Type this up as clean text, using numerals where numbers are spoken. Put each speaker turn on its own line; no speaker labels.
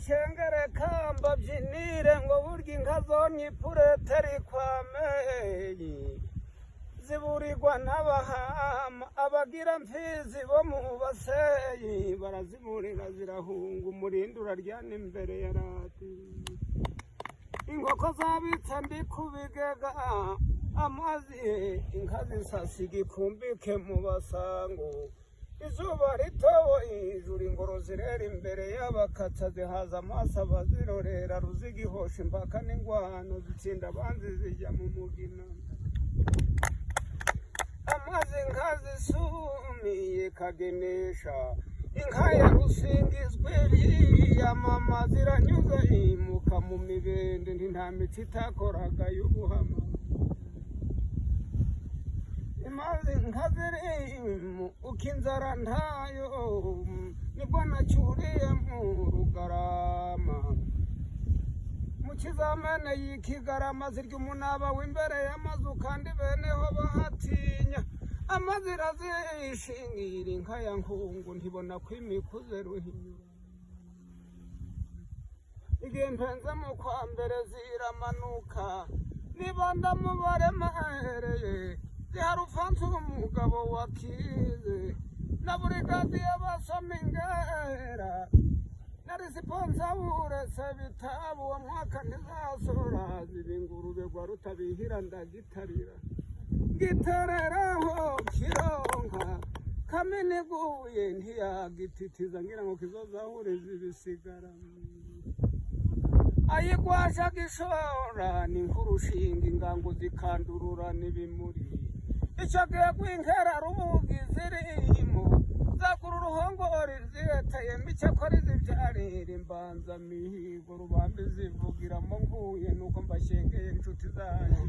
mbashengere kamba byinire ngo burya inka zonye pureteri kwameyi ziburirwa n'abahama abagira mfizi bo mu baseyi baraziburira zirahunga umurindi uraryana imbere ya rati inkoko zabitse ndi kubigega amazi inka zisasiga ikumbike mu basango izuba ritobo ijuru ingoro zirera imbere y'abakatsa zihaza amaso abazirorera ruzigihosha impaka n'ingwano zitsinda abanzi zijya mu mugina amazi inka zisumiye kagenesha inka ya rusingizwe yamama ziranyuze imuka mu mibende nta mico itakoraga y'ubuhama imazi inka zirimu uko inzara ntayo nibwo nacyuriye mu rugarama mu kizamene y'ikigarama zirya umunaba w'imbere y'amazu kandi beneho bahatinya amazira zishingira inka ya nkungu ntibona ko imikuze ruhinyura igihe mpenze mu kwa mbere ziramanuka niba ndamubaremereye ziharufanse umugabo wakize na burigadi y'abasoma ingera na resiponsabure se bitabo uwo mwaka ntizasora ziba ingurube rwa rutabihira ndagitarira ngitereraho kironka kaminiguye ntiyagititiza ngira ngo kizozahure zibisigara ayigwasha gishora ni nkurushinga ingango zikandurura n'ibimuri icyo gihe rw'inkera rubugi zirimo zakura uruhongori zireteye mike kora zibyarira imbanza mihigo rubambe zivugiramo nguye nuko mbashengeye inshuti zanyu